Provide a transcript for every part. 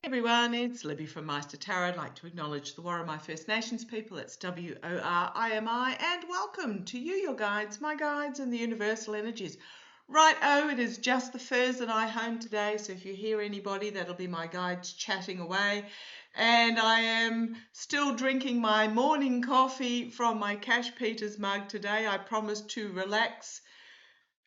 Everyone, it's Libby from Maighstir Tarot. I'd like to acknowledge the Worimi First Nations people. It's W-O-R-I-M-I, and welcome to you, your guides, my guides, and the universal energies. It is just the furs and I home today, so if you hear anybody, that'll be my guides chatting away. And I am still drinking my morning coffee from my Cash Peters mug today. I promised to relax,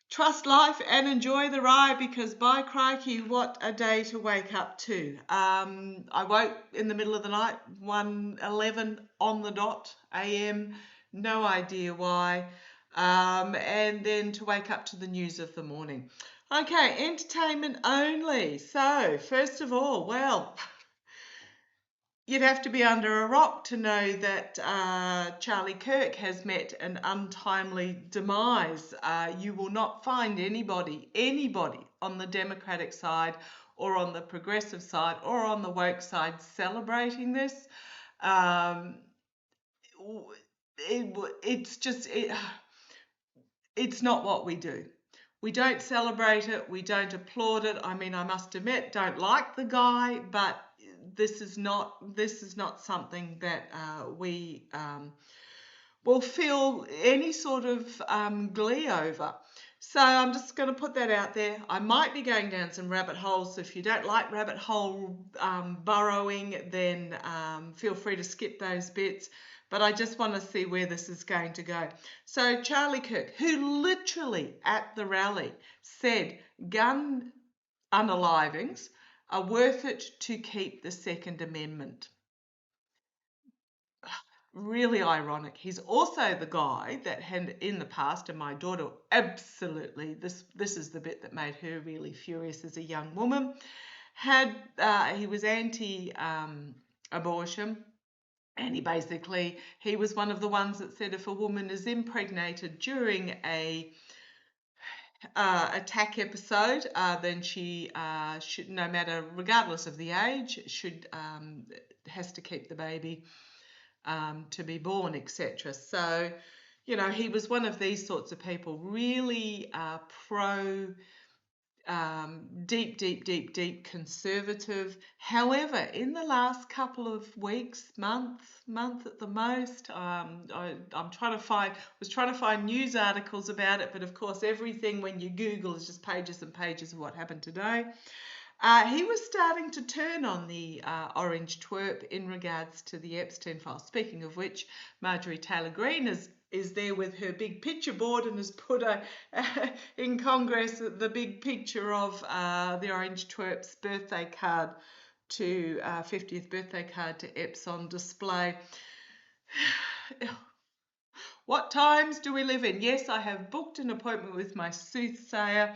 trust life and enjoy the ride, because by crikey, what a day to wake up to. I woke in the middle of the night, 1:11 on the dot a.m., no idea why, and then to wake up to the news of the morning. Okay, entertainment only. So first of all, well, you'd have to be under a rock to know that Charlie Kirk has met an untimely demise. You will not find anybody on the Democratic side or on the progressive side or on the woke side celebrating this. It's not what we do. We don't celebrate it. We don't applaud it. I mean, I must admit, don't like the guy, but this is not something that we will feel any sort of glee over. So I'm just going to put that out there. I might be going down some rabbit holes. So if you don't like rabbit hole burrowing, then feel free to skip those bits. But I just want to see where this is going to go. So Charlie Kirk, who literally at the rally said gun unalivings are worth it to keep the Second Amendment. Really ironic. He's also the guy that had in the past, and my daughter absolutely, this is the bit that made her really furious as a young woman, he was anti-abortion. And he was one of the ones that said if a woman is impregnated during a attack episode, then she should, no matter, regardless of the age, has to keep the baby to be born, etc. So, you know, he was one of these sorts of people, really pro deep conservative. However, in the last couple of weeks, month at the most, was trying to find news articles about it, but of course everything when you Google is just pages and pages of what happened today. He was starting to turn on the orange twerp in regards to the Epstein files. Speaking of which, Marjorie Taylor Greene is there with her big picture board and has put in Congress the big picture of the orange twerp's birthday card 50th birthday card to Epps on display. What times do we live in? Yes, I have booked an appointment with my soothsayer.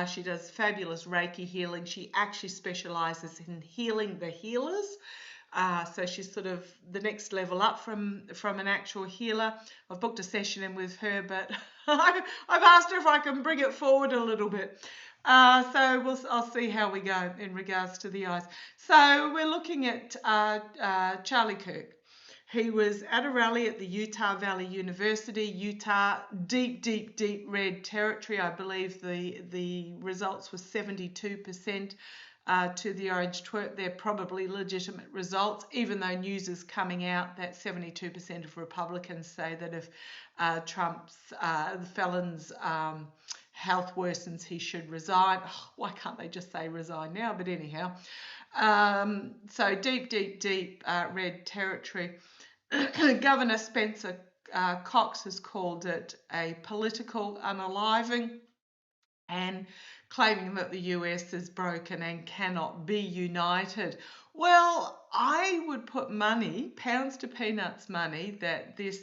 She does fabulous Reiki healing. She actually specialises in healing the healers. So she's sort of the next level up from an actual healer. I've booked a session in with her, but I've asked her if I can bring it forward a little bit. So I'll see how we go in regards to the eyes. So we're looking at Charlie Kirk. He was at a rally at the Utah Valley University, Utah, deep red territory. I believe the results were 72% to the orange twerp. They're probably legitimate results, even though news is coming out that 72% of Republicans say that if Trump's the felon's health worsens, he should resign. Oh, why can't they just say resign now? But anyhow, so deep red territory. Governor Spencer Cox has called it a political unaliving and claiming that the US is broken and cannot be united. Well, I would put money, pounds to peanuts money, that this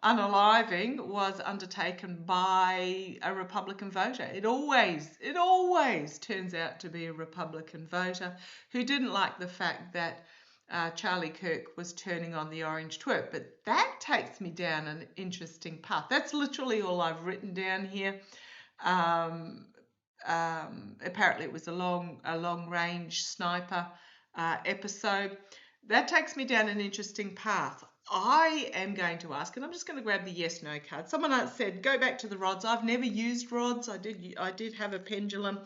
unaliving was undertaken by a Republican voter. It always turns out to be a Republican voter who didn't like the fact that Charlie Kirk was turning on the orange twerp. But that takes me down an interesting path. That's literally all I've written down here. Apparently it was a long range sniper episode. That takes me down an interesting path. I am going to ask, and I'm just going to grab the yes no card. Someone else said go back to the rods. I've never used rods. I did have a pendulum.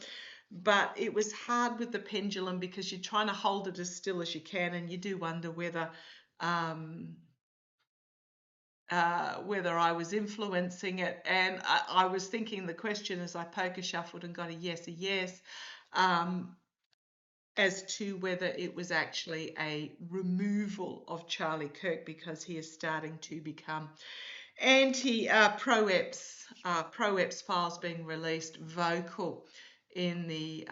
but it was hard with the pendulum because you're trying to hold it as still as you can, and you do wonder um, whether I was influencing it. And I was thinking the question as I poker shuffled and got a yes, as to whether it was actually a removal of Charlie Kirk because he is starting to become pro-EPS files being released vocal in the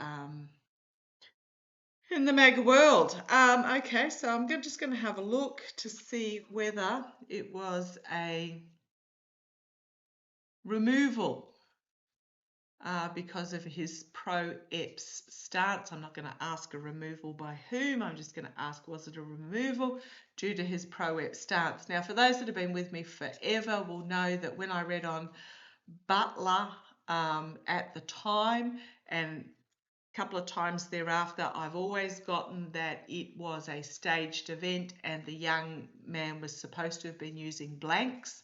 MAGA world. Okay, so I'm just going to have a look to see whether it was a removal because of his pro-EPS stance. I'm not going to ask a removal by whom. I'm just going to ask, was it a removal due to his pro-EPS stance? Now, for those that have been with me forever will know that when I read on Butler at the time and a couple of times thereafter, I've always gotten that it was a staged event and the young man was supposed to have been using blanks.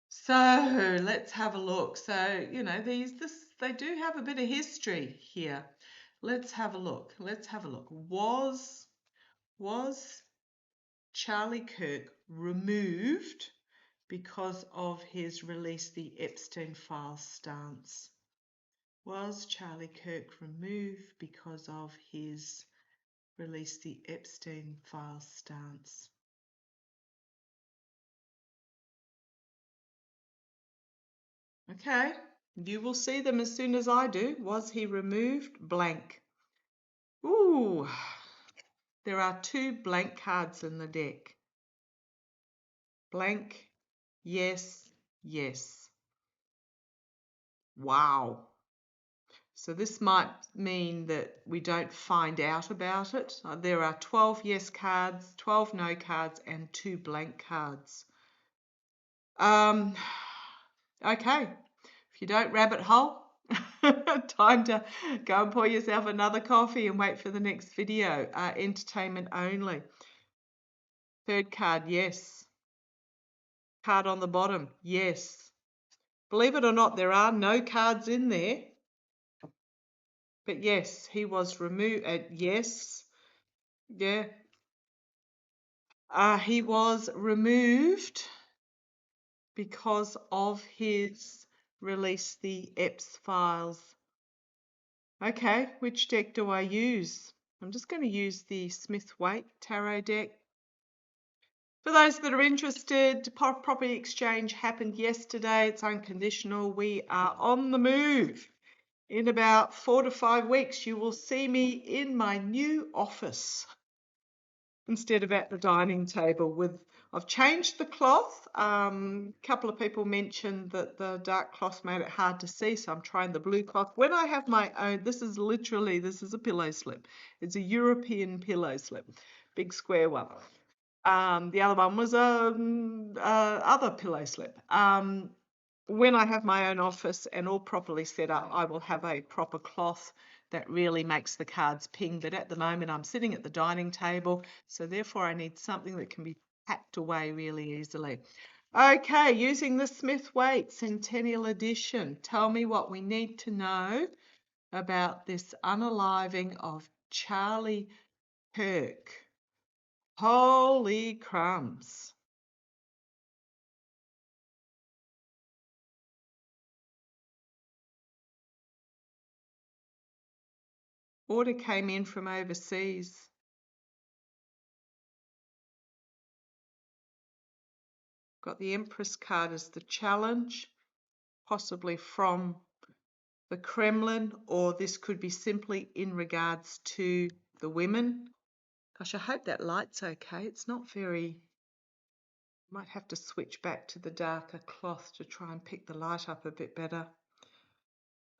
So let's have a look. So, you know, they do have a bit of history here. Let's have a look. Was Charlie Kirk removed because of his release the Epstein file stance? Was Charlie Kirk removed because of his release the Epstein file stance? Okay, you will see them as soon as I do. Was he removed? Blank. Ooh, there are 2 blank cards in the deck. Blank, yes, yes. Wow. So this might mean that we don't find out about it. There are 12 yes cards, 12 no cards, and 2 blank cards. Okay, if you don't rabbit hole, time to go and pour yourself another coffee and wait for the next video. Entertainment only. 3rd card, yes. Card on the bottom, yes. Believe it or not, there are no cards in there. But yes, he was removed. Yes, yeah. He was removed because of his release the EPS files. Okay, which deck do I use? I'm just going to use the Smith-Waite Tarot deck. For those that are interested, property exchange happened yesterday. It's unconditional. We are on the move. In about 4 to 5 weeks, you will see me in my new office instead of at the dining table. I've changed the cloth. Couple of people mentioned that the dark cloth made it hard to see, so I'm trying the blue cloth. When I have my own, this is a pillow slip. It's a European pillow slip, big square one. The other one was a other pillow slip. When I have my own office and all properly set up, I will have a proper cloth that really makes the cards ping. But at the moment, I'm sitting at the dining table, so therefore I need something that can be packed away really easily. Okay, using the Smith-Waite Centennial Edition. Tell me what we need to know about this unaliving of Charlie Kirk. Holy crumbs. Order came in from overseas. Got the Empress card as the challenge, possibly from the Kremlin, or this could be simply in regards to the women. Gosh, I hope that light's okay. It's not very... Might have to switch back to the darker cloth to try and pick the light up a bit better.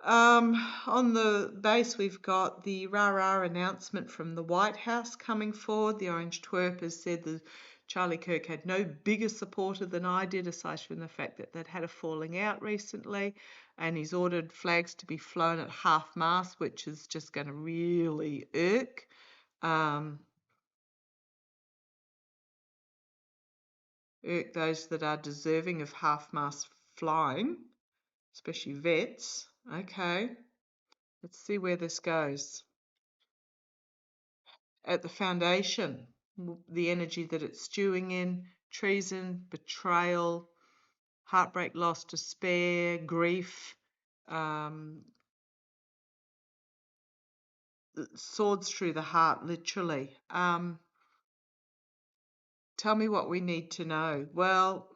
On the base, we've got the rah-rah announcement from the White House coming forward. The Orange Twerp has said that Charlie Kirk had no bigger supporter than I did, aside from the fact that they'd had a falling out recently, and he's ordered flags to be flown at half-mast, which is just going to really irk. Irk those that are deserving of half-mast flying, especially vets. Okay. Let's see where this goes. At the foundation, the energy that it's stewing in, treason, betrayal, heartbreak, loss, despair, grief, swords through the heart, literally. Tell me what we need to know. Well,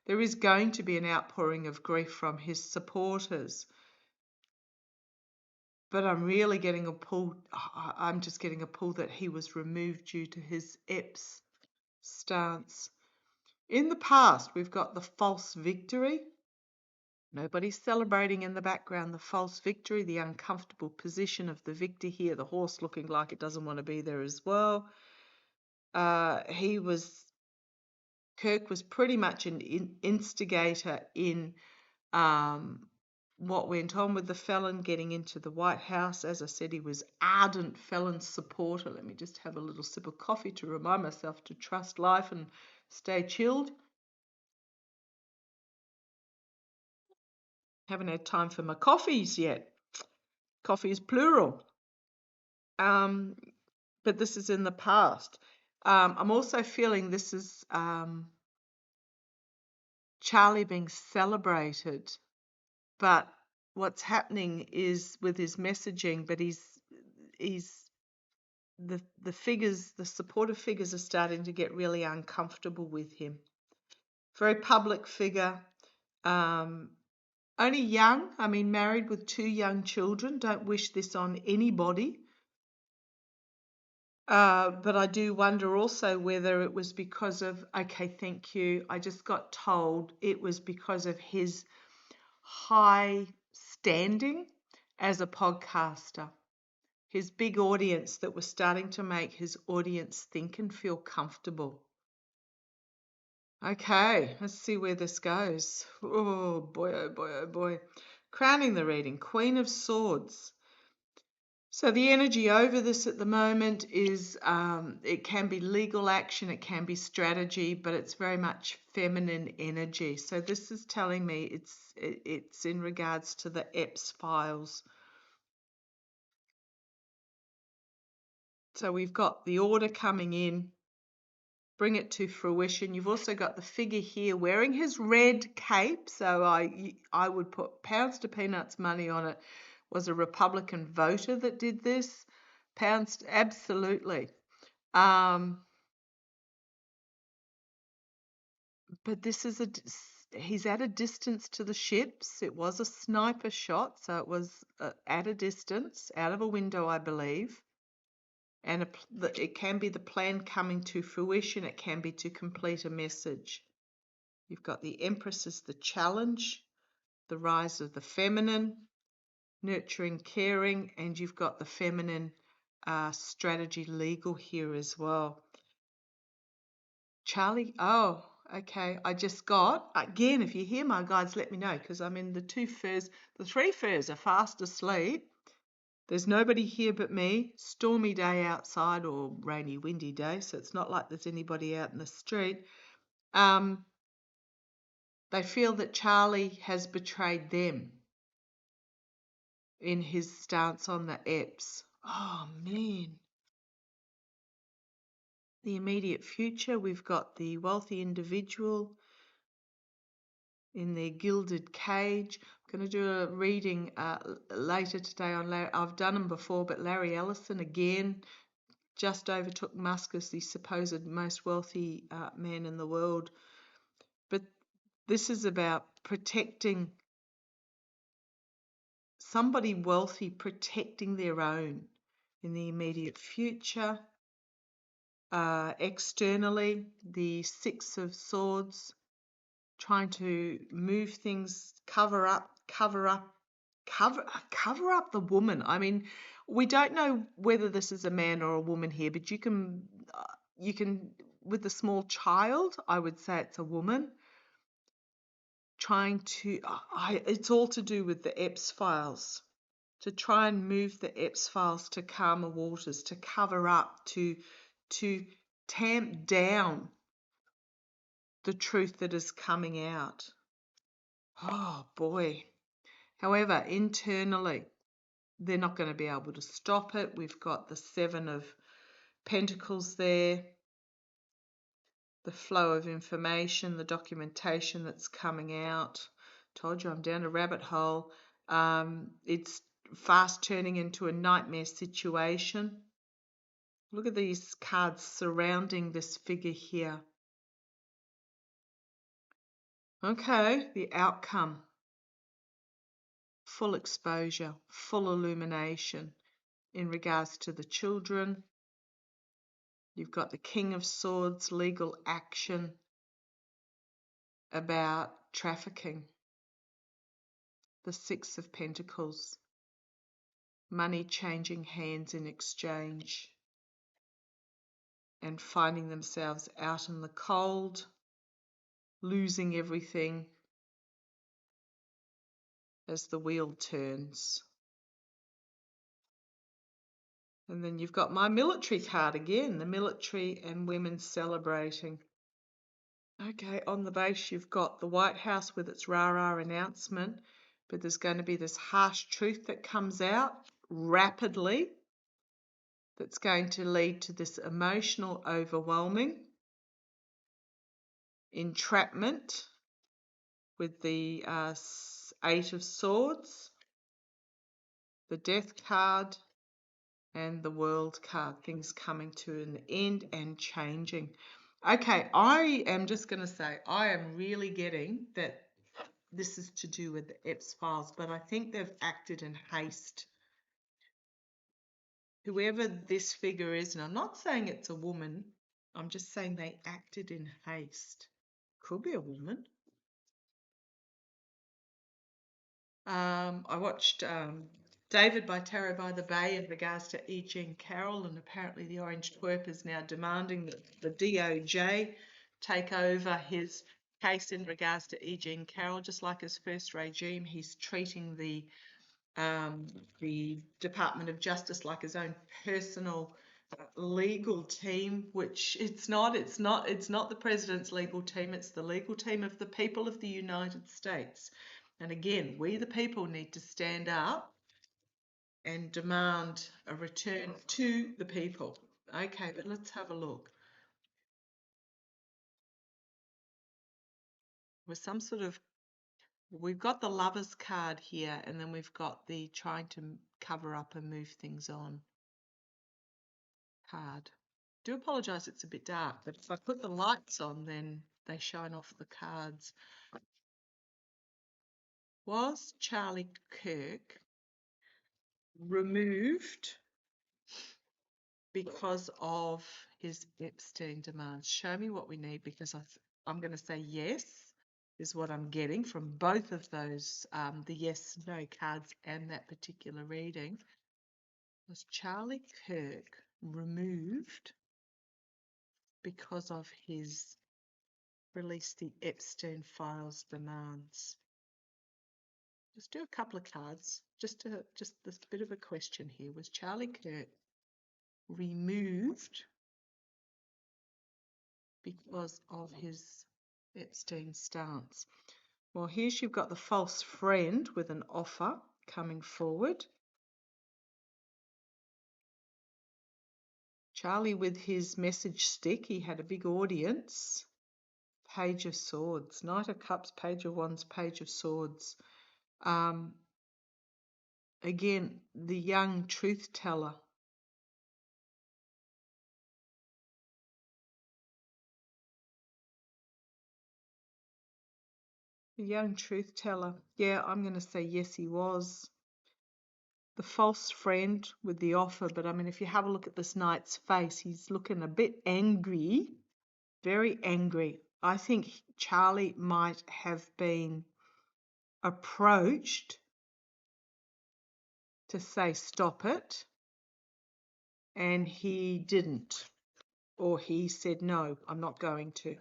there is going to be an outpouring of grief from his supporters. But I'm really getting a pull. I'm just getting a pull that he was removed due to his EPS stance. In the past, we've got the false victory. Nobody's celebrating in the background the false victory, the uncomfortable position of the victor here, the horse looking like it doesn't want to be there as well. Kirk was pretty much an instigator in what went on with the felon getting into the White House. As I said, he was ardent felon supporter. Let me just have a little sip of coffee to remind myself to trust life and stay chilled. Haven't had time for my coffees yet. Coffee is plural. But this is in the past. I'm also feeling this is Charlie being celebrated, but what's happening is with his messaging, but he's the figures, the supportive figures are starting to get really uncomfortable with him. Very public figure, only young, married with 2 young children. Don't wish this on anybody. But I do wonder also whether it was because of, okay, thank you, I just got told it was because of his high standing as a podcaster, his big audience that was starting to make his audience think and feel comfortable. Okay, let's see where this goes. Oh boy, oh boy, oh boy. Crowning the reading, Queen of Swords. So the energy over this at the moment is it can be legal action, it can be strategy, but it's very much feminine energy. So this is telling me it's in regards to the EPS files. So we've got the order coming in, bring it to fruition. You've also got the figure here wearing his red cape. So I would put pounds to peanuts money on it. Was a Republican voter that did this. Pounds, absolutely. But this is he's at a distance to the ships. It was a sniper shot, so it was at a distance, out of a window, I believe. And it can be the plan coming to fruition. It can be to complete a message. You've got the Empress as the challenge, the rise of the feminine, nurturing, caring, and you've got the feminine strategy, legal here as well. Charlie, oh, okay. I just got, again, if you hear my guides, let me know, because I'm in the 3 furs are fast asleep. There's nobody here but me. Stormy day outside or rainy, windy day, so it's not like there's anybody out in the street. They feel that Charlie has betrayed them in his stance on the EPS. Oh, man. The immediate future, we've got the wealthy individual in their gilded cage. I'm going to do a reading later today on Larry. I've done them before, but Larry Ellison again just overtook Musk as the supposed most wealthy man in the world. But this is about protecting somebody wealthy, protecting their own in the immediate future. Externally, the 6 of Swords, trying to move things, cover up the woman. We don't know whether this is a man or a woman here, but you can with the small child, I would say it's a woman trying to, it's all to do with the EPS files, to try and move the EPS files to calmer waters, to cover up, to tamp down the truth that is coming out. Oh boy. However, internally, they're not going to be able to stop it. We've got the Seven of Pentacles there, the flow of information, the documentation that's coming out. Told you I'm down a rabbit hole. It's fast turning into a nightmare situation. Look at these cards surrounding this figure here. Okay, the outcome. Full exposure, full illumination in regards to the children. You've got the King of Swords, legal action about trafficking. The Six of Pentacles, money changing hands in exchange and finding themselves out in the cold, losing everything as the wheel turns. And then you've got my military card again, the military and women celebrating. Okay, on the base you've got the White House with its rah-rah announcement, but there's going to be this harsh truth that comes out rapidly that's going to lead to this emotional overwhelming entrapment with the Eight of Swords, the Death card, and the World card. Things coming to an end and changing. Okay, I am just going to say I am really getting that this is to do with the Epps files, but I think they've acted in haste. Whoever this figure is, and I'm not saying it's a woman, I'm just saying they acted in haste. Could be a woman. I watched David by Tarot by the Bay in regards to E. Jean Carroll, and apparently the Orange Twerp is now demanding that the DOJ take over his case in regards to E. Jean Carroll. Just like his first regime, he's treating the Department of Justice like his own personal legal team, which it's not the president's legal team, it's the legal team of the people of the United States. And again, we the people need to stand up and demand a return to the people. Okay, but let's have a look. With some sort of, we've got the Lovers card here, and then we've got the trying to cover up and move things on card. Do apologise, it's a bit dark, but if I put the lights on, then they shine off the cards. Was Charlie Kirk removed because of his Epstein demands? Show me what we need, because I'm going to say yes is what I'm getting from both of those, the yes, no cards and that particular reading. Was Charlie Kirk removed because of his release the Epstein files demands? Just do a couple of cards, just this bit of a question here. Was Charlie Kirk removed because of his Epstein stance? Well, here you've got the false friend with an offer coming forward. Charlie with his message stick, he had a big audience. Page of Swords, Knight of Cups, Page of Wands, Page of Swords. Again, the young truth teller. The young truth teller. Yeah, I'm going to say yes, he was. The false friend with the offer, but I mean, if you have a look at this knight's face, he's looking a bit angry, very angry. I think Charlie might have been approached to say stop it, and he didn't, or he said no, I'm not going to.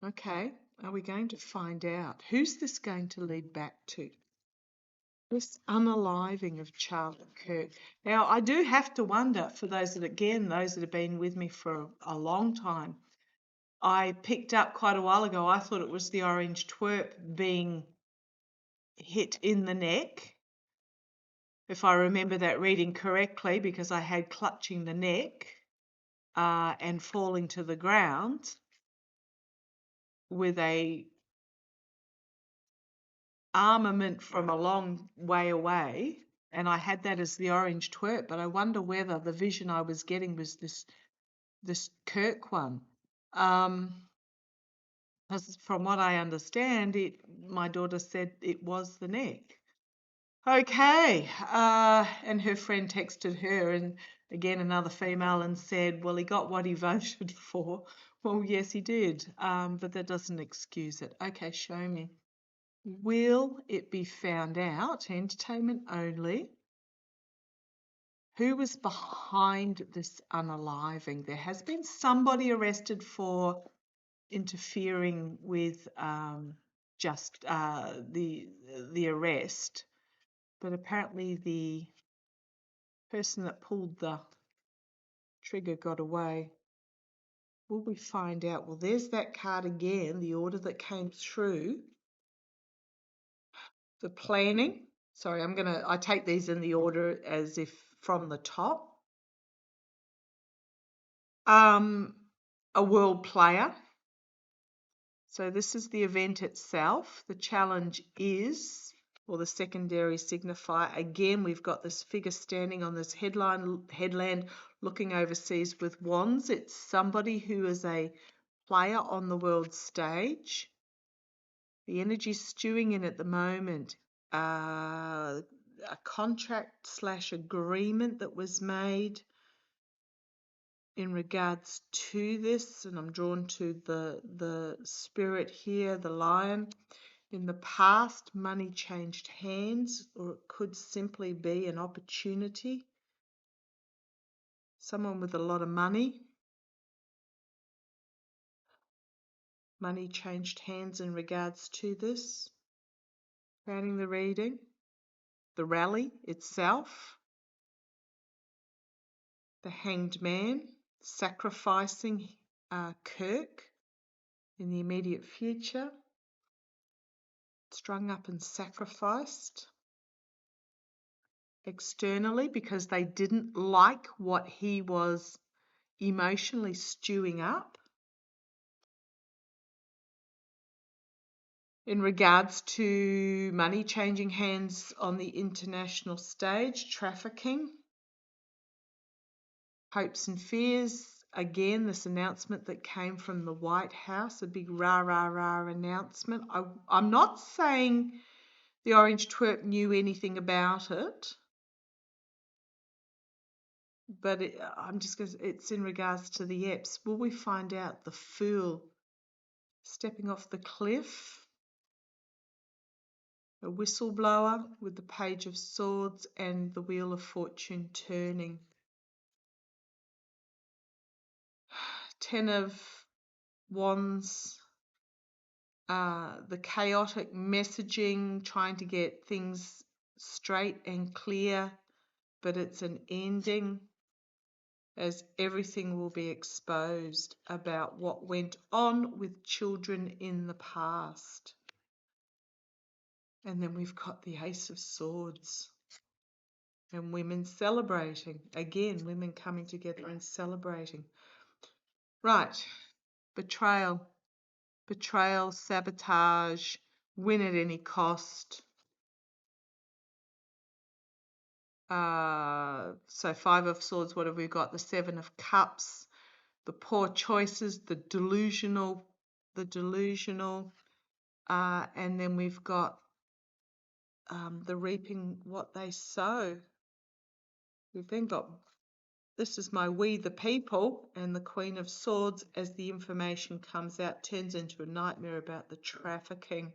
Okay, are we going to find out? Who's this going to lead back to? This unaliving of Charlie Kirk. Now, I do have to wonder, for those that have been with me for a long time, I picked up quite a while ago, I thought it was the Orange Twerp being hit in the neck, if I remember that reading correctly, because I had clutching the neck and falling to the ground with a armament from a long way away, and I had that as the orange twerp, but I wonder whether the vision I was getting was this Kirk one. 'Cause from what I understand, my daughter said it was the neck. Okay, and her friend texted her, and again another female, and said, well, he got what he voted for. Well, yes, he did, but that doesn't excuse it. Okay, show me. Will it be found out, entertainment only, who was behind this unaliving? There has been somebody arrested for interfering with just the arrest, but apparently the person that pulled the trigger got away. Will we find out? Well, there's that card again, the order that came through. The planning. Sorry, I take these in the order as if from the top. A world player. So this is the event itself. The challenge is, or the secondary signifier, again, we've got this figure standing on this headland looking overseas with wands. It's somebody who is a player on the world stage. The energy stewing in at the moment, a contract / agreement that was made in regards to this, and I'm drawn to the spirit here, the lion. In the past, money changed hands, or it could simply be an opportunity. Someone with a lot of money. Money changed hands in regards to this. Crowning the reading. The rally itself. The Hanged Man. Sacrificing Kirk in the immediate future. Strung up and sacrificed externally because they didn't like what he was emotionally stewing up. In regards to money changing hands on the international stage, trafficking, hopes and fears. Again, this announcement that came from the White House, a big rah, rah, rah announcement. I'm not saying the orange twerp knew anything about it, but it's in regards to the EPs. Will we find out? The Fool stepping off the cliff, a whistleblower with the Page of Swords and the Wheel of Fortune turning. 10 of Wands, the chaotic messaging, trying to get things straight and clear, but it's an ending, as everything will be exposed about what went on with children in the past. And then we've got the Ace of Swords and women celebrating. Again, women coming together and celebrating. Right, betrayal, sabotage, win at any cost. So 5 of Swords, what have we got? The 7 of Cups, the poor choices, the delusional, and then we've got the reaping what they sow. We've then got, this is my We the People, and the Queen of Swords, as the information comes out, turns into a nightmare about the trafficking.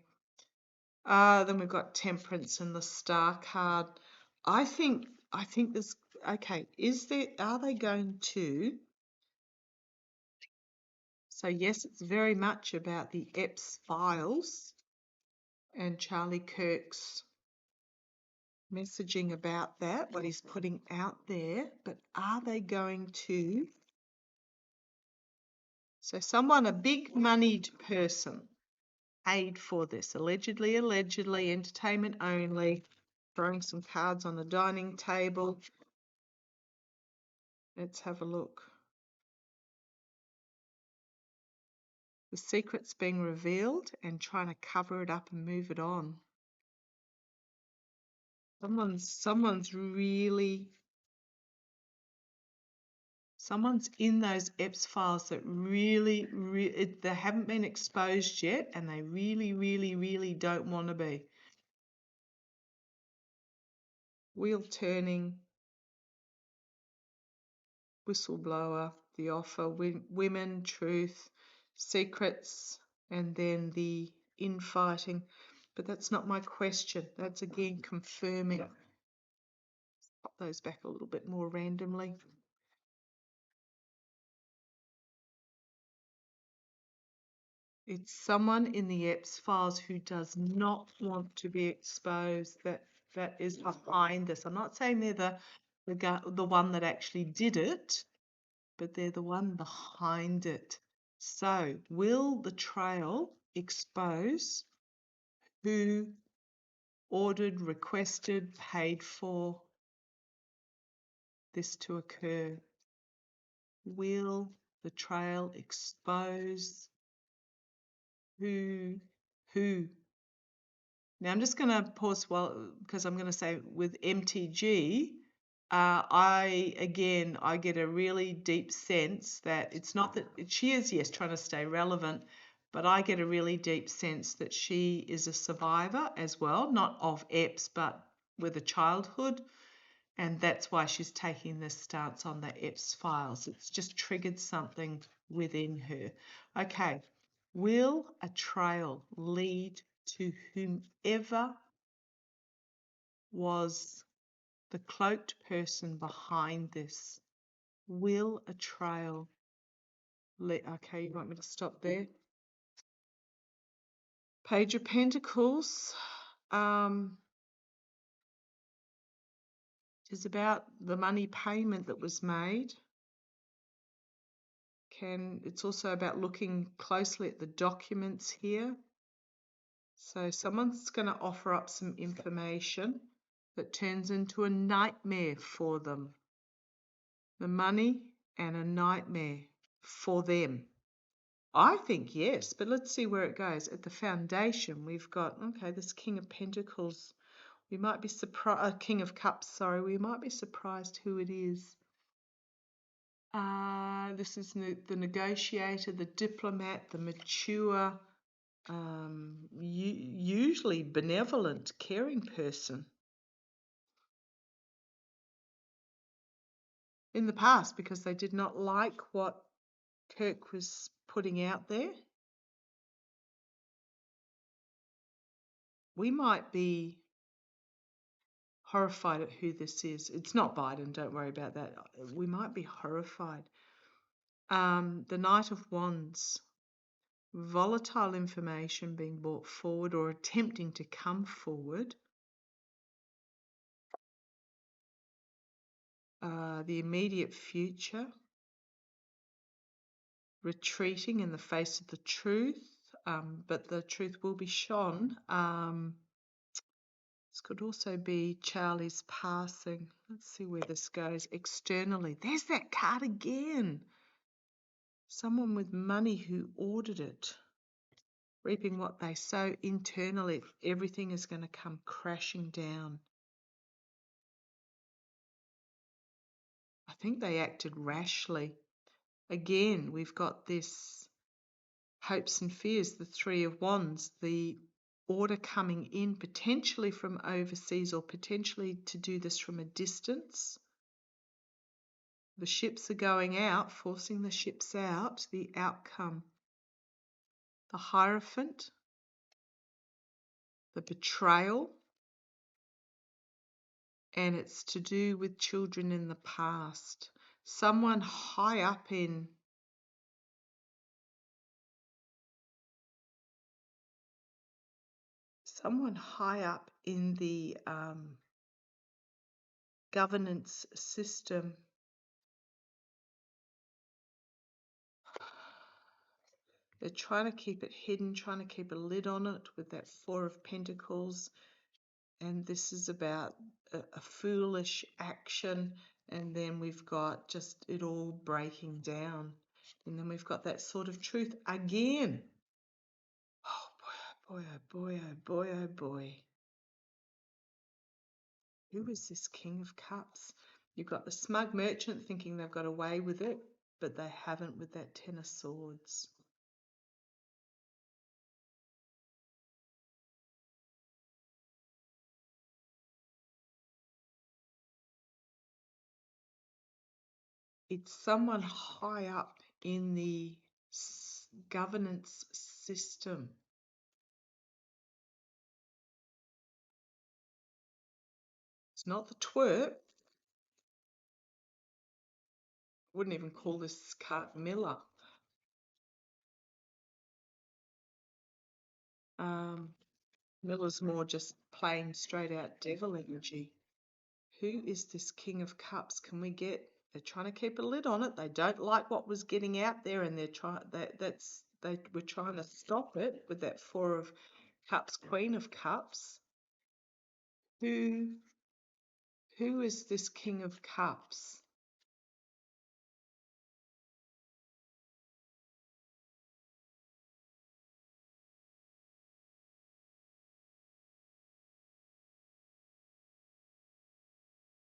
Then we've got Temperance and the Star card. I think this, okay, are they going to, so yes, it's very much about the Epps files and Charlie Kirk's messaging about that, what he's putting out there, but are they going to, so someone, a big moneyed person, paid for this. Allegedly, entertainment only. Throwing some cards on the dining table. Let's have a look. The secret's being revealed and trying to cover it up and move it on. Someone's in those EPS files that really, they haven't been exposed yet, and they really don't want to be. Wheel turning, whistleblower, the offer, women, truth, secrets, and then the infighting. But that's not my question. That's again confirming. Pop those back a little bit more randomly. It's someone in the EPS files who does not want to be exposed that is behind this. I'm not saying they're the one that actually did it, but they're the one behind it. So, will the trail expose who ordered, requested, paid for this to occur? Will the trail expose who? Now I'm just going to pause because I'm going to say with MTG, I get a really deep sense that it's not that she is, yes, trying to stay relevant, but I get a really deep sense that she is a survivor as well, not of EPS, but with a childhood. And that's why she's taking this stance on the EPS files. It's just triggered something within her. Okay, will a trail lead to whomever was the cloaked person behind this? Will a trail lead? Okay, you want me to stop there? Page of Pentacles. Is about the money payment that was made. It's also about looking closely at the documents here. So someone's going to offer up some information that turns into a nightmare for them. The money and a nightmare for them. I think yes, but let's see where it goes. At the foundation, we've got, okay, this King of Pentacles. We might be surprised, King of Cups, sorry. We might be surprised who it is. This is the negotiator, the diplomat, the mature, usually benevolent, caring person. In the past, because they did not like what Kirk was putting out there. We might be horrified at who this is. It's not Biden, don't worry about that. We might be horrified. The Knight of Wands. Volatile information being brought forward or attempting to come forward. The immediate future. Retreating in the face of the truth, but the truth will be shone. This could also be Charlie's passing. Let's see where this goes externally. There's that card again. Someone with money who ordered it. Reaping what they sow internally. Everything is going to come crashing down. I think they acted rashly. Again, we've got this hopes and fears, the Three of Wands, the order coming in potentially from overseas or potentially to do this from a distance. The ships are going out, forcing the ships out, the outcome. The Hierophant, the betrayal, and it's to do with children in the past. Someone high up in the governance system They're trying to keep it hidden, trying to keep a lid on it with that Four of Pentacles. And this is about a foolish action. And then we've got just it all breaking down. And then we've got that sort of truth again. Oh boy, oh boy, oh boy, oh boy, oh boy. Who is this King of Cups? You've got the smug merchant thinking they've got away with it, but they haven't with that Ten of Swords. It's someone high up in the governance system. It's not the twerp. Wouldn't even call this card Miller. Miller's more just plain straight out devil energy. Who is this King of Cups? Can we get? They're trying to keep a lid on it. They don't like what was getting out there, and they're trying. They were trying to stop it with that Four of Cups, Queen of Cups. Who is this King of Cups?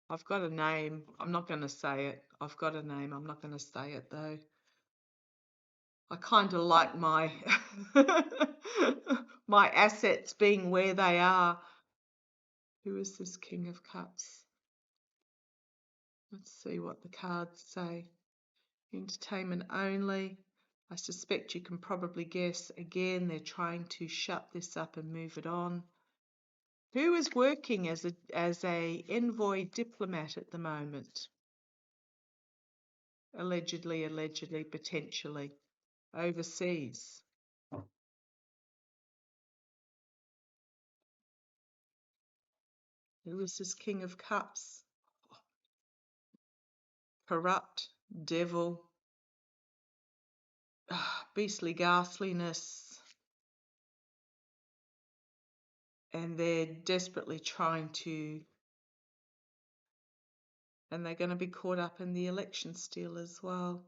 I've got a name. I'm not going to say it. I've got a name. I'm not going to say it though. I kind of like my my assets being where they are. Who is this King of Cups? Let's see what the cards say. Entertainment only. I suspect you can probably guess. Again, they're trying to shut this up and move it on. Who is working as a envoy diplomat at the moment? Allegedly, potentially. Overseas. Who is this King of Cups? Corrupt, devil, beastly ghastliness. And they're desperately trying to, and they're going to be caught up in the election steal as well.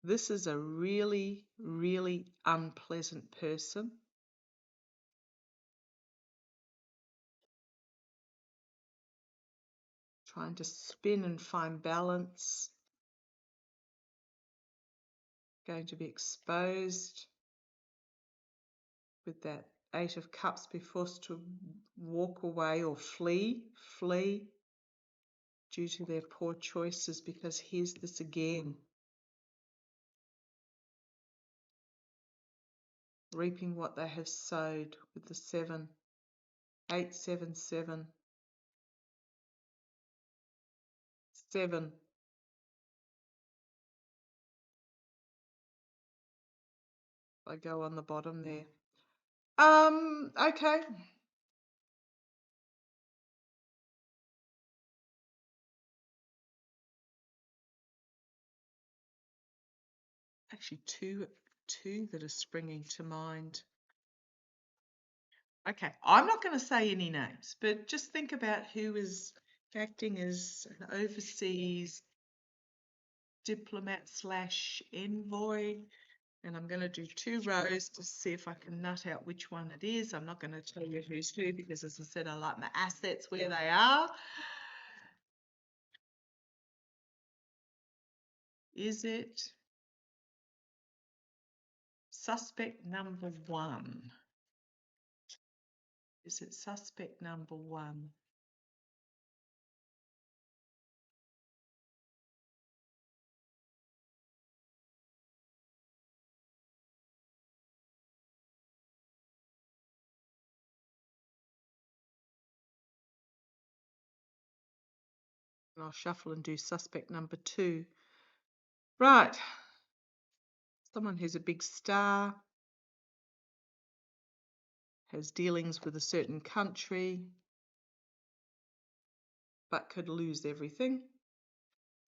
This is a really, really unpleasant person. Trying to spin and find balance. Going to be exposed with that Eight of Cups, be forced to walk away or flee due to their poor choices, because here's this again. Reaping what they have sowed with the 7. 877. 7. I go on the bottom there. Okay. Actually, two that are springing to mind. Okay, I'm not going to say any names, but just think about who is acting as an overseas diplomat / envoy. And I'm going to do 2 rows to see if I can nut out which one it is. I'm not going to tell you who's who because, as I said, I like my assets where they are. Is it suspect number 1? Is it suspect number 1? And I'll shuffle and do suspect number 2. Right. Someone who's a big star, has dealings with a certain country, but could lose everything.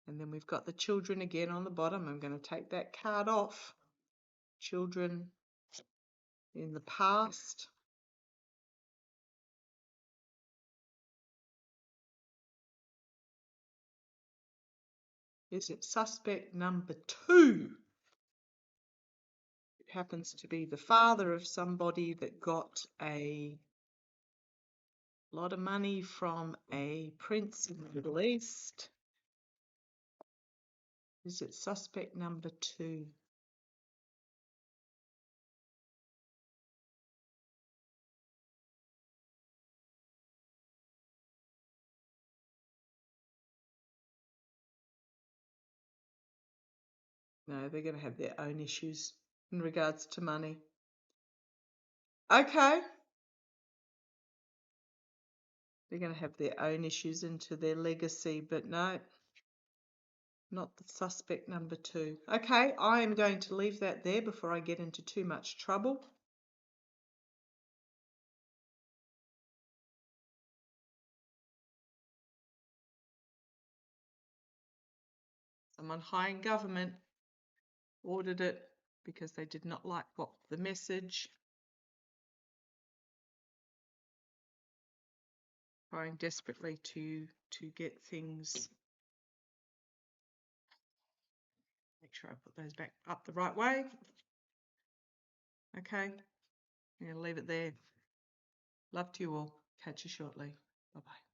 And then we've got the children again on the bottom. I'm going to take that card off. children in the past. Is it suspect number 2? It happens to be the father of somebody that got a lot of money from a prince in the Middle East. Is it suspect number 2? No, they're going to have their own issues in regards to money. Okay. They're going to have their own issues into their legacy, but no, not the suspect number 2. Okay, I am going to leave that there before I get into too much trouble. Someone high in government ordered it because they did not like what the message. Trying desperately to get things. Make sure I put those back up the right way. Okay, I'm going to leave it there. Love to you all. Catch you shortly. Bye-bye.